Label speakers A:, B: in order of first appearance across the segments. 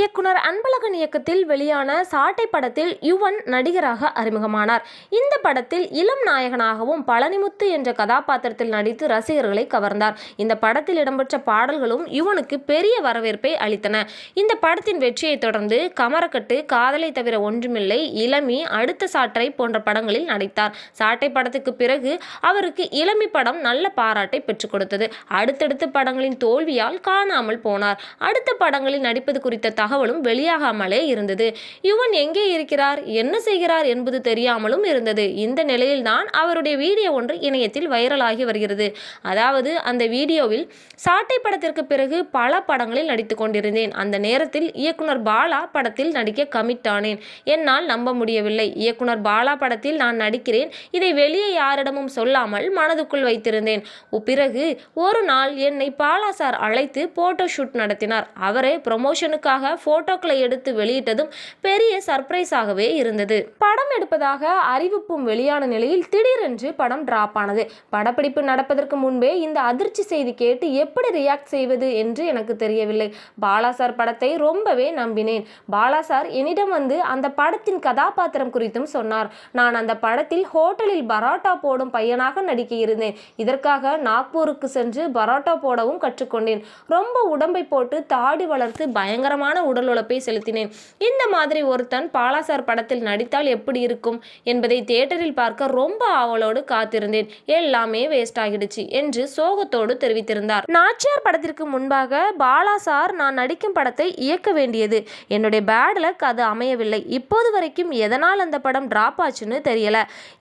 A: இயக்குனர் அன்பழகன் இயக்கத்தில் வெளியான சாட்டை படத்தில் யுவன் நடிகராக அறிமுகமானார். இந்த படத்தில் இளம் நாயகனாகவும் பழனிமுத்து என்ற கதாபாத்திரத்தில் நடித்து ரசிகர்களை கவர்ந்தார். இந்த படத்தில் இடம்பெற்ற பாடல்களும் யுவனுக்கு பெரிய வரவேற்பை அளித்தன. இந்த படத்தின் வெற்றியை தொடர்ந்து கமரக்கட்டு, காதலை தவிர ஒன்றுமில்லை, இளமி, அடுத்த சாட்டை போன்ற படங்களில் நடித்தார். சாட்டை படத்துக்கு பிறகு அவருக்கு இளமி படம் நல்ல பாராட்டை பெற்றுக் கொடுத்தது. அடுத்தடுத்த படங்களின் தோல்வியால் காணாமல் போனார். அடுத்த படங்களில் நடிப்பது குறித்த தகவலும் வெளியாகாமலே இருந்தது. யுவன் எங்கே இருக்கிறார், என்ன செய்கிறார் என்பது தெரியாமலும் இருந்தது. இந்த நிலையில்தான் அவருடைய வீடியோ ஒன்று இணையத்தில் வைரலாகி வருகிறது. அதாவது அந்த வீடியோவில் சாட்டை படத்திற்கு பிறகு பல படங்களில் நடித்துக் கொண்டிருந்தேன். அந்த நேரத்தில் இயக்குனர் பாலா படத்தில் நடிக்க கமிட் ஆனேன். என்னால் நம்ப முடியவில்லை. இயக்குனர் பாலா படத்தில் நான் நடிக்கிறேன். இதை வெளியே யாரிடமும் சொல்லாமல் மனதுக்குள் வைத்திருந்தேன். பிறகு ஒரு நாள் என்னை பாலா சார் அழைத்து போட்டோ ஷூட் நடத்தினார். அவரே ப்ரமோஷனுக்காக போட்டோக்களை எடுத்து வெளியிட்டதும் பெரிய சர்ப்ரைஸாகவே இருந்தது. படம் எடுப்பதாக அறிவிப்பும் வெளியான நிலையில் திடீரென்று படம் டிராப் ஆனது. படப்பிடிப்பு நடப்பதற்கு முன்பே இந்த அதிர்ச்சி செய்தி கேட்டு எப்படி ரியாக்ட் செய்வது என்று எனக்கு தெரியவில்லை. பாலா சார் படத்தை ரொம்பவே நம்பினேன். பாலா சார் என்னிடம் வந்து அந்த படத்தின் கதாபாத்திரம் குறித்தும் சொன்னார். நான் அந்த படத்தில் ஹோட்டலில் பரோட்டா போடும் பையனாக நடிக்க இருந்தேன். இதற்காக நாக்பூருக்கு சென்று பரோட்டா போடவும் கற்றுக்கொண்டேன். ரொம்ப உடம்பை போட்டு தாடி வளர்த்து பயங்கரமான உடல் உழைப்பை செலுத்தினேன். இந்த மாதிரி ஒருத்தன் பாலா சார் படத்தில் நடித்தால் எப்படி இருக்கும் என்பதை தியேட்டரில் பார்க்க ரொம்ப ஆவலோடு காத்திருந்தேன். எல்லாமே வேஸ்ட் ஆகிடுச்சு என்று சோகத்தோடு தெரிவித்திருந்தார். நாச்சியார் படத்திற்கு முன்பாக பாலா சார் நான் நடிக்கும் படத்தை இயக்க வேண்டியது. என்னுடைய பேட் லக் அது அமையவில்லை. இப்போது வரைக்கும் எதனால் அந்த படம் டிராப் ஆச்சுன்னு தெரியல.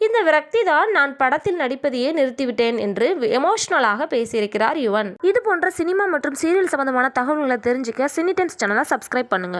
A: இந்த விரக்தி தான் நான் படத்தில் நடிப்பதையே நிறுத்திவிட்டேன் என்று எமோஷனலாக பேசியிருக்கிறார் யுவன். இது போன்ற சினிமா மற்றும் சீரியல் சம்பந்தமான தகவல்களை தெரிஞ்சுக்க சினி டைம்ஸ் சேனலை சப்ஸ்கிரைப் பண்ணுங்க.